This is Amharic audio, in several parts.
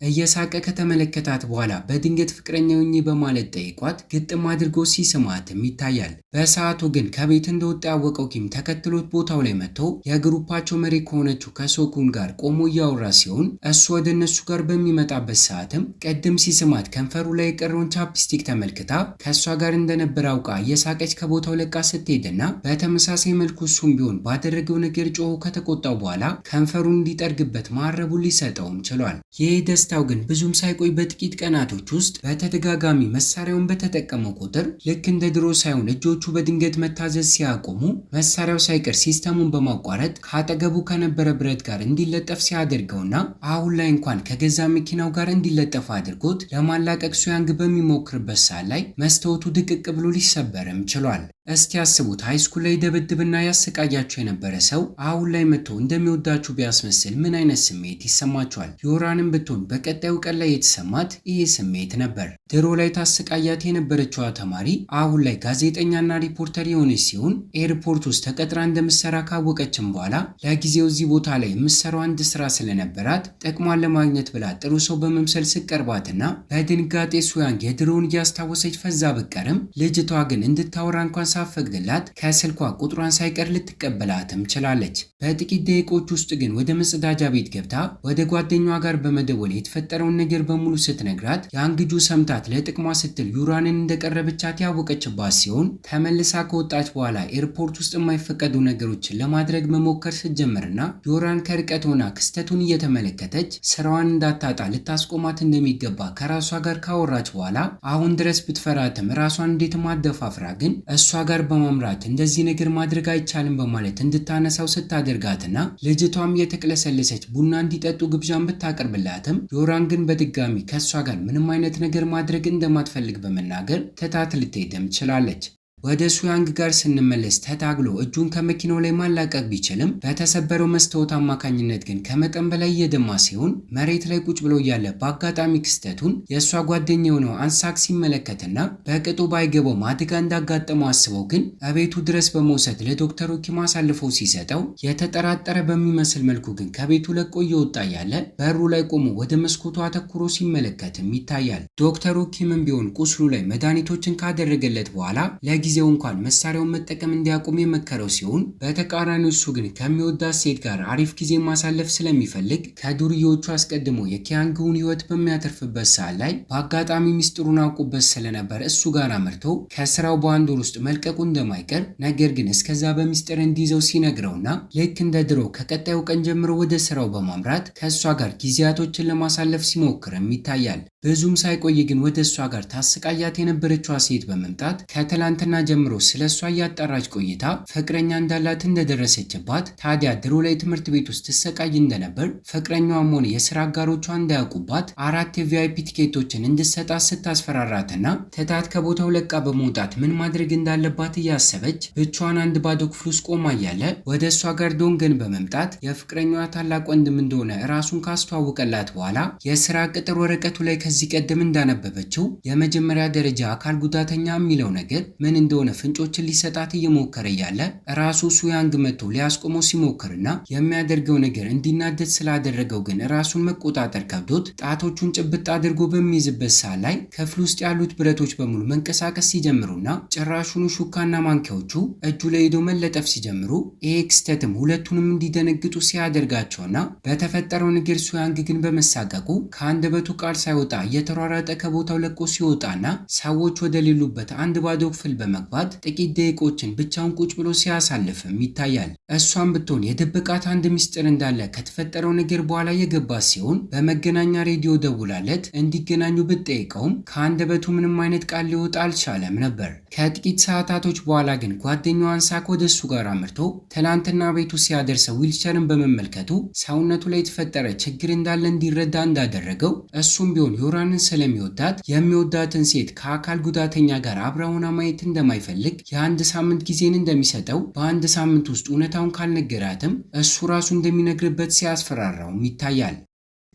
እየሳቀ ከተመለከታት በኋላ በድንገት ፍቅረኛው ነኝ በማለት ጠይቋት ግጥም አድርጎ ሲስማትም ይታያል። በሰዓቱ ግን ከቤት እንደወጣ ያወቀው ኪም ተከትሎት ቦታው ላይ መጥቶ የግሩፓቸው መሪ ከሆነችው ከሶኩን ጋር ቆሞ እያወራ ሲሆን እሱ ወደ እነሱ ጋር በሚመጣበት ሰዓትም ቅድም ሲስማት ከንፈሩ ላይ የቀረውን ቻፕስቲክ ተመልክታ ከእሷ ጋር እንደነበር አውቃ እየሳቀች ከቦታው ለቃ ስትሄድና በተመሳሳይ መልኩ እሱም ቢሆን ባደረገው ነገር ጮሆ ከተቆጣው በኋላ ከንፈሩን እንዲጠርግበት ማረቡን ሊሰጠውም ችሏል። ይህ ደስታው ግን ብዙም ሳይቆይ በጥቂት ቀናቶች ውስጥ በተደጋጋሚ መሳሪያውን በተጠቀመው ቁጥር ልክ እንደ ድሮ ሳይሆን እጆቹ በድንገት መታዘዝ ሲያቆሙ መሳሪያው ሳይቀር ሲስተሙን በማቋረጥ ካጠገቡ ከነበረ ብረት ጋር እንዲለጠፍ ሲያደርገውና አሁን ላይ እንኳን ከገዛ መኪናው ጋር እንዲለጠፍ አድርጎት ለማላቀቅ ሱያንግ በሚሞክርበት ሰዓት ላይ መስታወቱ ድቅቅ ብሎ ሊሰበርም ችሏል። እስቲ ያስቡት ሃይስኩል ላይ ደብድብና ያሰቃያቸው የነበረ ሰው አሁን ላይ መጥቶ እንደሚወዳችሁ ቢያስመስል ምን አይነት ስሜት ይሰማችኋል? ዮራንም ብትሆን በቀጣዩ ቀን ላይ የተሰማት ይህ ስሜት ነበር። ድሮ ላይ ታሰቃያት የነበረችዋ ተማሪ አሁን ላይ ጋዜጠኛና ሪፖርተር የሆነች ሲሆን ኤርፖርት ውስጥ ተቀጥራ እንደምትሰራ ካወቀችም በኋላ ለጊዜው እዚህ ቦታ ላይ የምትሰራው አንድ ስራ ስለነበራት ጥቅሟን ለማግኘት ብላ ጥሩ ሰው በመምሰል ስቀርባትና በድንጋጤ ሱያንግ የድሮውን እያስታወሰች ፈዛ ብቀርም ልጅቷ ግን እንድታወራ እንኳን ሳፈቅድላት ከስልኳ ቁጥሯን ሳይቀር ልትቀበላትም ችላለች። በጥቂት ደቂቆች ውስጥ ግን ወደ መጸዳጃ ቤት ገብታ ወደ ጓደኛዋ ጋር በመደወል የተፈጠረውን ነገር በሙሉ ስትነግራት የአንግጁ ሰምታት ለጥቅሟ ስትል ዩራንን እንደቀረበቻት ያወቀችባት ሲሆን ተመልሳ ከወጣች በኋላ ኤርፖርት ውስጥ የማይፈቀዱ ነገሮችን ለማድረግ መሞከር ስትጀምርና ዩራን ከርቀት ሆና ክስተቱን እየተመለከተች ስራዋን እንዳታጣ ልታስቆማት እንደሚገባ ከራሷ ጋር ካወራች በኋላ አሁን ድረስ ብትፈራትም ራሷን እንዴት ማደፋፍራ ግን እሷ ጋር በማምራት እንደዚህ ነገር ማድረግ አይቻልም በማለት እንድታነሳው ስታደርጋትና ልጅቷም የተቅለሰለሰች ቡና እንዲጠጡ ግብዣን ብታቀርብላትም ዮራን ግን በድጋሚ ከእሷ ጋር ምንም አይነት ነገር ማድረግ እንደማትፈልግ በመናገር ትታት ልትሄድም ችላለች። ወደ ሱያንግ ጋር ስንመለስ ተታግሎ እጁን ከመኪናው ላይ ማላቀቅ ቢችልም በተሰበረው መስታወት አማካኝነት ግን ከመጠን በላይ እየደማ ሲሆን መሬት ላይ ቁጭ ብሎ እያለ በአጋጣሚ ክስተቱን የእሷ ጓደኛ የሆነው አንሳክ ሲመለከትና በቅጡ ባይገባው አደጋ እንዳጋጠመው አስበው ግን እቤቱ ድረስ በመውሰድ ለዶክተሩ ኪም አሳልፈው ሲሰጠው የተጠራጠረ በሚመስል መልኩ ግን ከቤቱ ለቆ እየወጣ ያለ በሩ ላይ ቆሞ ወደ መስኮቱ አተኩሮ ሲመለከትም ይታያል። ዶክተሩ ኪምም ቢሆን ቁስሉ ላይ መድኃኒቶችን ካደረገለት በኋላ ጊዜው እንኳን መሳሪያውን መጠቀም እንዲያቆም የመከረው ሲሆን በተቃራኒው እሱ ግን ከሚወዳት ሴት ጋር አሪፍ ጊዜ ማሳለፍ ስለሚፈልግ ከዱርዮቹ አስቀድሞ የኪያንግን ሕይወት በሚያተርፍበት ሰዓት ላይ በአጋጣሚ ሚስጥሩን አውቆበት ስለነበር እሱ ጋር አመርቶ ከስራው በአንድ ወር ውስጥ መልቀቁ እንደማይቀር ነገር ግን እስከዛ በሚስጥር እንዲይዘው ሲነግረውና ልክ እንደ ድሮ ከቀጣዩ ቀን ጀምሮ ወደ ስራው በማምራት ከእሷ ጋር ጊዜያቶችን ለማሳለፍ ሲሞክርም ይታያል። ብዙም ሳይቆይ ግን ወደ እሷ ጋር ታሰቃያት የነበረችዋ ሴት በመምጣት ከትላንትና ጀምሮ ስለሷ እያጣራች ቆይታ ፍቅረኛ እንዳላት እንደደረሰችባት ታዲያ ድሮ ላይ ትምህርት ቤት ውስጥ ትሰቃይ እንደነበር ፍቅረኛዋም ሆነ የስራ አጋሮቿ እንዳያውቁባት 4 የቪአይፒ ቲኬቶችን እንድትሰጣት ስታስፈራራትና ትታት ከቦታው ለቃ በመውጣት ምን ማድረግ እንዳለባት እያሰበች ብቻዋን አንድ ባዶ ክፍል ውስጥ ቆማ እያለ ወደ እሷ ጋር ዶንገን በመምጣት የፍቅረኛዋ ታላቅ ወንድም እንደሆነ ራሱን ካስተዋወቀላት በኋላ የስራ ቅጥር ወረቀቱ ላይ ከዚህ ቀደም እንዳነበበችው የመጀመሪያ ደረጃ አካል ጉዳተኛ የሚለው ነገር ምን እንደሆነ ፍንጮችን ሊሰጣት እየሞከረ ያለ ራሱ ሱያንግ መጥቶ ሊያስቆመው ሲሞክርና የሚያደርገው ነገር እንዲናደድ ስላደረገው ግን ራሱን መቆጣጠር ከብዶት ጣቶቹን ጭብጥ አድርጎ በሚይዝበት ሰዓት ላይ ክፍል ውስጥ ያሉት ብረቶች በሙሉ መንቀሳቀስ ሲጀምሩና ጭራሹኑ ሹካና ማንኪያዎቹ እጁ ላይ ሄዶ መለጠፍ ሲጀምሩ ይሄ ክስተትም ሁለቱንም እንዲደነግጡ ሲያደርጋቸውና በተፈጠረው ነገር ሱያንግ ግን በመሳቀቁ ከአንደበቱ ቃል ሳይወጣ እየተሯሯጠ ከቦታው ለቆ ሲወጣና ሰዎች ወደ ሌሉበት አንድ ባዶ ክፍል በመግባት ጥቂት ደቂቆችን ብቻውን ቁጭ ብሎ ሲያሳልፍም ይታያል። እሷም ብትሆን የደበቃት አንድ ሚስጥር እንዳለ ከተፈጠረው ነገር በኋላ የገባት ሲሆን በመገናኛ ሬዲዮ ደውላለት እንዲገናኙ ብትጠይቀውም ከአንደበቱ ምንም አይነት ቃል ሊወጣ አልቻለም ነበር። ከጥቂት ሰዓታቶች በኋላ ግን ጓደኛዋ አንሳክ ወደ እሱ ጋር አምርቶ ትላንትና ቤቱ ሲያደርሰው ዊልቸርን በመመልከቱ ሰውነቱ ላይ የተፈጠረ ችግር እንዳለ እንዲረዳ እንዳደረገው እሱም ቢሆን ዮራንን ስለሚወዳት የሚወዳትን ሴት ከአካል ጉዳተኛ ጋር አብራ ሆና ማየት እንደማይፈልግ የአንድ ሳምንት ጊዜን እንደሚሰጠው በአንድ ሳምንት ውስጥ እውነታውን ካልነገራትም እሱ ራሱ እንደሚነግርበት ሲያስፈራራውም ይታያል።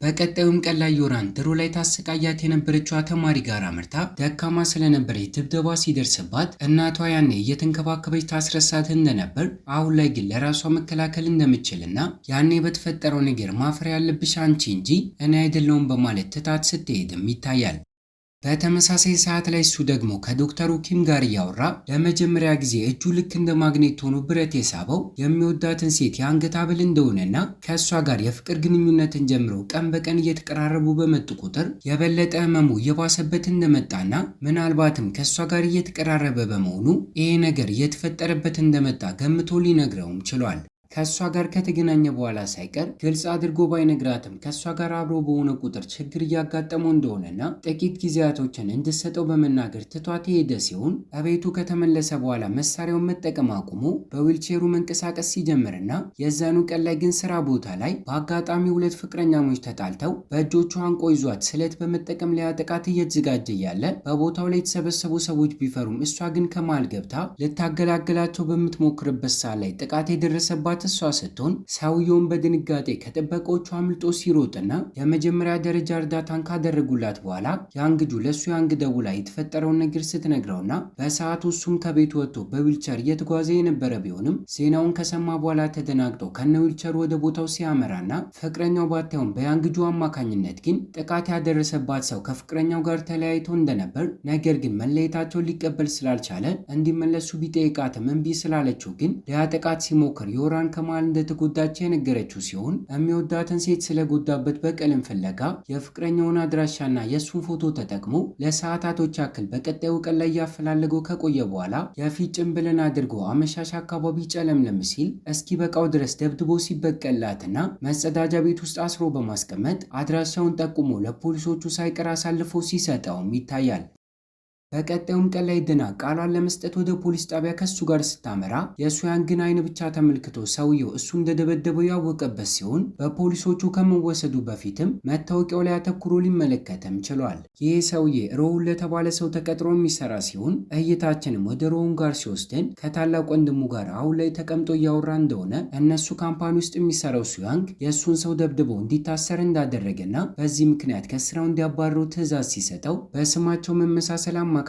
በቀጣዩም ቀን ላይ ዮራን ድሮ ላይ ታሰቃያት የነበረችው ተማሪ ጋር አምርታ ደካማ ስለነበረች ድብደባ ሲደርስባት እናቷ ያኔ እየተንከባከበች ታስረሳት እንደነበር፣ አሁን ላይ ግን ለራሷ መከላከል እንደምችልና ያኔ በተፈጠረው ነገር ማፈር ያለብሽ አንቺ እንጂ እኔ አይደለሁም በማለት ትታት ስትሄድም ይታያል። በተመሳሳይ ሰዓት ላይ እሱ ደግሞ ከዶክተሩ ኪም ጋር እያወራ ለመጀመሪያ ጊዜ እጁ ልክ እንደ ማግኔት ሆኖ ብረት የሳበው የሚወዳትን ሴት የአንገት ሐብል እንደሆነና ከእሷ ጋር የፍቅር ግንኙነትን ጀምሮ ቀን በቀን እየተቀራረቡ በመጡ ቁጥር የበለጠ ህመሙ እየባሰበት እንደመጣና ምናልባትም ከእሷ ጋር እየተቀራረበ በመሆኑ ይሄ ነገር እየተፈጠረበት እንደመጣ ገምቶ ሊነግረውም ችሏል። ከእሷ ጋር ከተገናኘ በኋላ ሳይቀር ግልጽ አድርጎ ባይነግራትም ከእሷ ጋር አብሮ በሆነ ቁጥር ችግር እያጋጠመው እንደሆነና ጥቂት ጊዜያቶችን እንድሰጠው በመናገር ትቷት የሄደ ሲሆን እቤቱ ከተመለሰ በኋላ መሳሪያውን መጠቀም አቁሞ በዊልቼሩ መንቀሳቀስ ሲጀምርና የዛኑ ቀን ላይ ግን ስራ ቦታ ላይ በአጋጣሚ ሁለት ፍቅረኛሞች ተጣልተው በእጆቿ አንቆ ይዟት ስለት በመጠቀም ሊያጠቃት እየተዘጋጀ እያለ በቦታው ላይ የተሰበሰቡ ሰዎች ቢፈሩም እሷ ግን ከመሃል ገብታ ልታገላግላቸው በምትሞክርበት ሰዓት ላይ ጥቃት የደረሰባት እሷ ስትሆን ሰውየውን በድንጋጤ ከጥበቆቹ አምልጦ ሲሮጥና የመጀመሪያ ደረጃ እርዳታን ካደረጉላት በኋላ ያንግጁ ለሱ ያንግ ደውላ የተፈጠረውን ነገር ስትነግረውና በሰዓቱ እሱም ከቤቱ ወጥቶ በዊልቸር እየተጓዘ የነበረ ቢሆንም ዜናውን ከሰማ በኋላ ተደናግጦ ከነ ዊልቸሩ ወደ ቦታው ሲያመራና ፍቅረኛው ባታየውም በያንግጁ አማካኝነት ግን ጥቃት ያደረሰባት ሰው ከፍቅረኛው ጋር ተለያይቶ እንደነበር፣ ነገር ግን መለየታቸውን ሊቀበል ስላልቻለ እንዲመለሱ ቢጠይቃትም እምቢ ስላለችው ግን ሊያጠቃት ሲሞክር ዮራን ከመሃል እንደተጎዳች የነገረችው ሲሆን የሚወዳትን ሴት ስለጎዳበት በቀልም ፍለጋ የፍቅረኛውን አድራሻና የእሱን ፎቶ ተጠቅሞ ለሰዓታቶች ያክል በቀጣዩ ቀን ላይ ያፈላለገው ከቆየ በኋላ የፊት ጭንብልን አድርጎ አመሻሽ አካባቢ ጨለምለም ሲል እስኪ በቃው ድረስ ደብድቦ ሲበቀላትና መጸዳጃ ቤት ውስጥ አስሮ በማስቀመጥ አድራሻውን ጠቁሞ ለፖሊሶቹ ሳይቀር አሳልፎ ሲሰጠውም ይታያል። በቀጣዩም ቀን ላይ ድና ቃሏን ለመስጠት ወደ ፖሊስ ጣቢያ ከሱ ጋር ስታመራ የሱያንግን አይን ብቻ ተመልክቶ ሰውየው እሱ እንደደበደበው ያወቀበት ሲሆን በፖሊሶቹ ከመወሰዱ በፊትም መታወቂያው ላይ አተኩሮ ሊመለከተም ችሏል። ይህ ሰውዬ ሮውን ለተባለ ሰው ተቀጥሮ የሚሰራ ሲሆን እይታችንም ወደ ሮውን ጋር ሲወስደን ከታላቅ ወንድሙ ጋር አሁን ላይ ተቀምጦ እያወራ እንደሆነ እነሱ ካምፓኒ ውስጥ የሚሰራው ሱያንግ የእሱን ሰው ደብድበው እንዲታሰር እንዳደረገና በዚህ ምክንያት ከስራው እንዲያባረው ትዕዛዝ ሲሰጠው በስማቸው መመሳሰል አማካኝነትም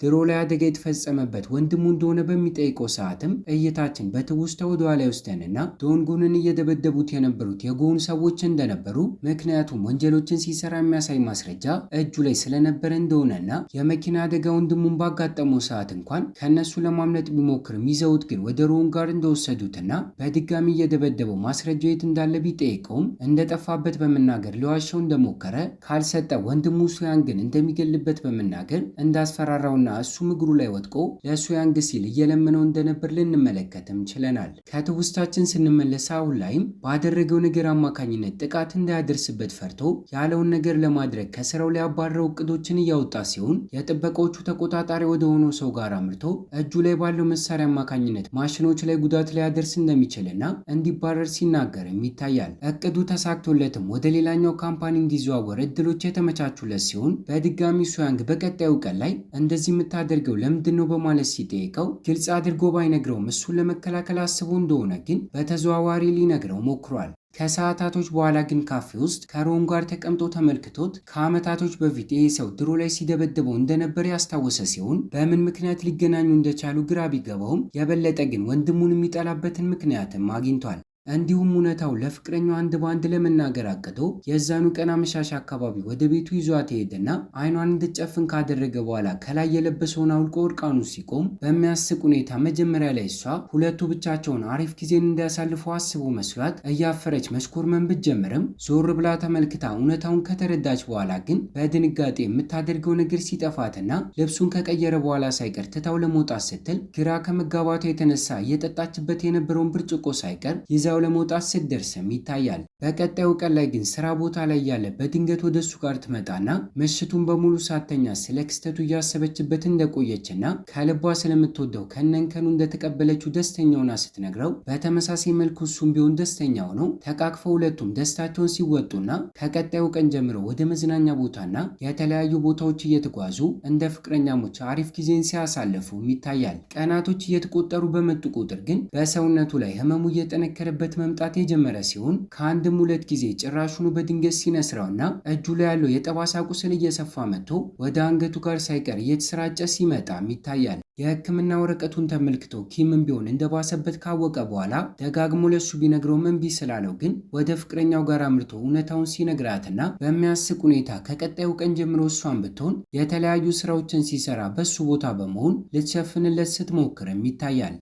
ድሮ ላይ አደጋ የተፈጸመበት ወንድሙ እንደሆነ በሚጠይቀው ሰዓትም እይታችን በትውስታ ወደ ኋላ ይወስደንና ዶንጉንን እየደበደቡት የነበሩት የጎን ሰዎች እንደነበሩ፣ ምክንያቱም ወንጀሎችን ሲሰራ የሚያሳይ ማስረጃ እጁ ላይ ስለነበረ እንደሆነና የመኪና አደጋ ወንድሙን ባጋጠመው ሰዓት እንኳን ከነሱ ለማምለጥ ቢሞክርም ይዘውት ግን ወደ ሮን ጋር እንደወሰዱትና በድጋሚ እየደበደበው ማስረጃው የት እንዳለ ቢጠይቀውም እንደጠፋበት በመናገር ሊዋሸው እንደሞከረ፣ ካልሰጠ ወንድሙ ሱያንግን እንደሚገልበት በመናገር እንዳስፈራራውና እሱም እግሩ ላይ ወድቆ ለሱያንግ ሲል እየለመነው እንደነበር ልንመለከትም ችለናል። ከትውስታችን ስንመለስ አሁን ላይም ባደረገው ነገር አማካኝነት ጥቃት እንዳያደርስበት ፈርቶ ያለውን ነገር ለማድረግ ከስራው ላይ ያባረረው እቅዶችን እያወጣ ሲሆን የጥበቃዎቹ ተቆጣጣሪ ወደ ሆነው ሰው ጋር አምርቶ እጁ ላይ ባለው መሳሪያ አማካኝነት ማሽኖች ላይ ጉዳት ሊያደርስ እንደሚችልና እንዲባረር ሲናገርም ይታያል። እቅዱ ተሳክቶለትም ወደ ሌላኛው ካምፓኒ እንዲዘዋወር እድሎች የተመቻቹለት ሲሆን በድጋሚ ሱያንግ በቀጣዩ ቀን ላይ እንደዚህ የምታደርገው ለምንድን ነው በማለት ሲጠይቀው ግልጽ አድርጎ ባይነግረውም እሱን ለመከላከል አስቦ እንደሆነ ግን በተዘዋዋሪ ሊነግረው ሞክሯል። ከሰዓታቶች በኋላ ግን ካፌ ውስጥ ከሮን ጋር ተቀምጦ ተመልክቶት ከዓመታቶች በፊት ይሄ ሰው ድሮ ላይ ሲደበድበው እንደነበር ያስታወሰ ሲሆን በምን ምክንያት ሊገናኙ እንደቻሉ ግራ ቢገባውም የበለጠ ግን ወንድሙን የሚጠላበትን ምክንያትም አግኝቷል። እንዲሁም እውነታው ለፍቅረኛው አንድ በአንድ ለመናገር አቅዶ የዛኑ ቀን አመሻሽ አካባቢ ወደ ቤቱ ይዟት ሄደና አይኗን እንድትጨፍን ካደረገ በኋላ ከላይ የለበሰውን አውልቆ እርቃኑ ሲቆም በሚያስቅ ሁኔታ መጀመሪያ ላይ እሷ ሁለቱ ብቻቸውን አሪፍ ጊዜን እንዲያሳልፉ አስቦ መስሏት እያፈረች መሽኮርመን ብትጀምርም ዞር ብላ ተመልክታ እውነታውን ከተረዳች በኋላ ግን በድንጋጤ የምታደርገው ነገር ሲጠፋትና ልብሱን ከቀየረ በኋላ ሳይቀር ትታው ለመውጣት ስትል ግራ ከመጋባቷ የተነሳ እየጠጣችበት የነበረውን ብርጭቆ ሳይቀር ይዛ ለመውጣት ስትደርስም ይታያል። በቀጣዩ ቀን ላይ ግን ስራ ቦታ ላይ ያለ በድንገት ወደ እሱ ጋር ትመጣና ምሽቱን በሙሉ ሳተኛ ስለ ክስተቱ እያሰበችበት እንደቆየችና ከልቧ ስለምትወደው ከነንከኑ እንደተቀበለችው ደስተኛ ሆና ስትነግረው በተመሳሳይ መልኩ እሱም ቢሆን ደስተኛ ሆነው ተቃቅፈው ሁለቱም ደስታቸውን ሲወጡና ከቀጣዩ ቀን ጀምሮ ወደ መዝናኛ ቦታና የተለያዩ ቦታዎች እየተጓዙ እንደ ፍቅረኛሞች አሪፍ ጊዜን ሲያሳልፉም ይታያል። ቀናቶች እየተቆጠሩ በመጡ ቁጥር ግን በሰውነቱ ላይ ህመሙ እየጠነከረበት እየጨመረበት መምጣት የጀመረ ሲሆን ከአንድም ሁለት ጊዜ ጭራሹኑ በድንገት ሲነስረውና እጁ ላይ ያለው የጠባሳ ቁስል እየሰፋ መጥቶ ወደ አንገቱ ጋር ሳይቀር እየተሰራጨ ሲመጣም ይታያል። የሕክምና ወረቀቱን ተመልክቶ ኪምም ቢሆን እንደባሰበት ካወቀ በኋላ ደጋግሞ ለሱ ቢነግረውም እምቢ ስላለው ግን ወደ ፍቅረኛው ጋር አምርቶ እውነታውን ሲነግራትና በሚያስቅ ሁኔታ ከቀጣዩ ቀን ጀምሮ እሷን ብትሆን የተለያዩ ስራዎችን ሲሰራ በሱ ቦታ በመሆን ልትሸፍንለት ስትሞክርም ይታያል።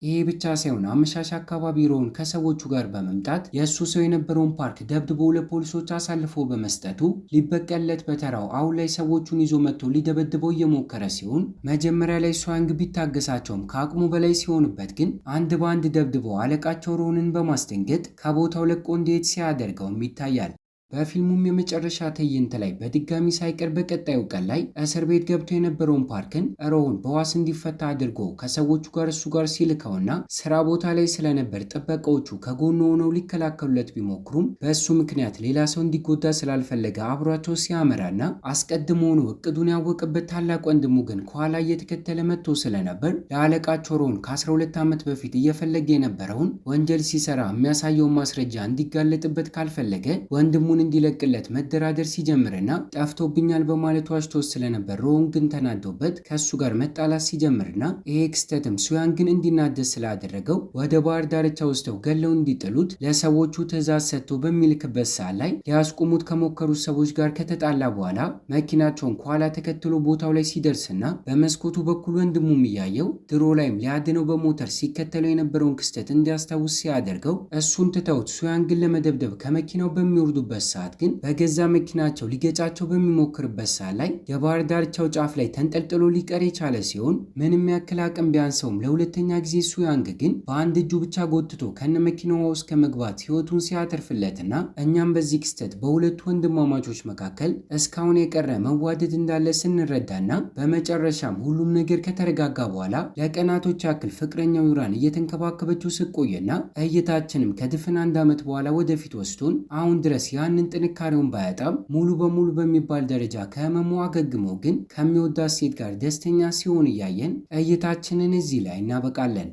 ይሄ ብቻ ሳይሆን አመሻሽ አካባቢ ሮን ከሰዎቹ ጋር በመምጣት የእሱ ሰው የነበረውን ፓርክ ደብድቦ ለፖሊሶች አሳልፎ በመስጠቱ ሊበቀለት በተራው አሁን ላይ ሰዎቹን ይዞ መጥቶ ሊደበድበው እየሞከረ ሲሆን መጀመሪያ ላይ ሷንግ ቢታገሳቸውም ከአቅሙ በላይ ሲሆንበት ግን አንድ በአንድ ደብድበው አለቃቸው ሮንን በማስደንገጥ ከቦታው ለቆ እንዲሄድ ሲያደርገውም ይታያል። በፊልሙም የመጨረሻ ትዕይንት ላይ በድጋሚ ሳይቀር በቀጣዩ ቀን ላይ እስር ቤት ገብቶ የነበረውን ፓርክን ሮውን በዋስ እንዲፈታ አድርጎ ከሰዎቹ ጋር እሱ ጋር ሲልከውና ስራ ቦታ ላይ ስለነበር ጥበቃዎቹ ከጎኑ ሆነው ሊከላከሉለት ቢሞክሩም በእሱ ምክንያት ሌላ ሰው እንዲጎዳ ስላልፈለገ አብሯቸው ሲያመራና አስቀድሞ ሆኖ እቅዱን ያወቀበት ታላቅ ወንድሙ ግን ከኋላ እየተከተለ መጥቶ ስለነበር ለአለቃቸው ሮን ከ12 ዓመት በፊት እየፈለገ የነበረውን ወንጀል ሲሰራ የሚያሳየውን ማስረጃ እንዲጋለጥበት ካልፈለገ ወንድሙን እንዲለቅለት መደራደር ሲጀምርና ጠፍቶብኛል በማለት ዋሽቶ ስለነበር ሮን ግን ተናዶበት ከሱ ጋር መጣላት ሲጀምርና ይሄ ክስተትም ሱያንግን እንዲናደድ ስላደረገው ወደ ባህር ዳርቻ ወስደው ገለው እንዲጥሉት ለሰዎቹ ትዕዛዝ ሰጥቶ በሚልክበት ሰዓት ላይ ሊያስቆሙት ከሞከሩት ሰዎች ጋር ከተጣላ በኋላ መኪናቸውን ከኋላ ተከትሎ ቦታው ላይ ሲደርስና በመስኮቱ በኩል ወንድሙም እያየው ድሮ ላይም ሊያድነው በሞተር ሲከተለው የነበረውን ክስተት እንዲያስታውስ ሲያደርገው እሱን ትተውት ሱያንግን ለመደብደብ ከመኪናው በሚወርዱበት ሰዓት ግን በገዛ መኪናቸው ሊገጫቸው በሚሞክርበት ሰዓት ላይ የባህር ዳርቻው ጫፍ ላይ ተንጠልጥሎ ሊቀር የቻለ ሲሆን ምንም ያክል አቅም ቢያንሰውም ለሁለተኛ ጊዜ ሱያንግ ግን በአንድ እጁ ብቻ ጎትቶ ከነ መኪናዋ ውስጥ ከመግባት ህይወቱን ሲያተርፍለትና እኛም በዚህ ክስተት በሁለቱ ወንድማማቾች መካከል እስካሁን የቀረ መዋደድ እንዳለ ስንረዳና በመጨረሻም ሁሉም ነገር ከተረጋጋ በኋላ ለቀናቶች ያክል ፍቅረኛው ዩራን እየተንከባከበችው ስቆየና እይታችንም ከድፍን 1 ዓመት በኋላ ወደፊት ወስዶን አሁን ድረስ ያንን ጥንካሬውን ባያጣም ሙሉ በሙሉ በሚባል ደረጃ ከህመሙ አገግሞ ግን ከሚወዳት ሴት ጋር ደስተኛ ሲሆን እያየን እይታችንን እዚህ ላይ እናበቃለን።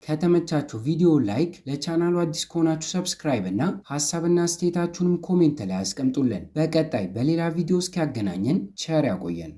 ከተመቻችሁ ቪዲዮ ላይክ፣ ለቻናሉ አዲስ ከሆናችሁ ሰብስክራይብ እና ሐሳብና አስተያየታችሁንም ኮሜንት ላይ አስቀምጡልን። በቀጣይ በሌላ ቪዲዮ እስኪያገናኘን ቸር ያቆየን።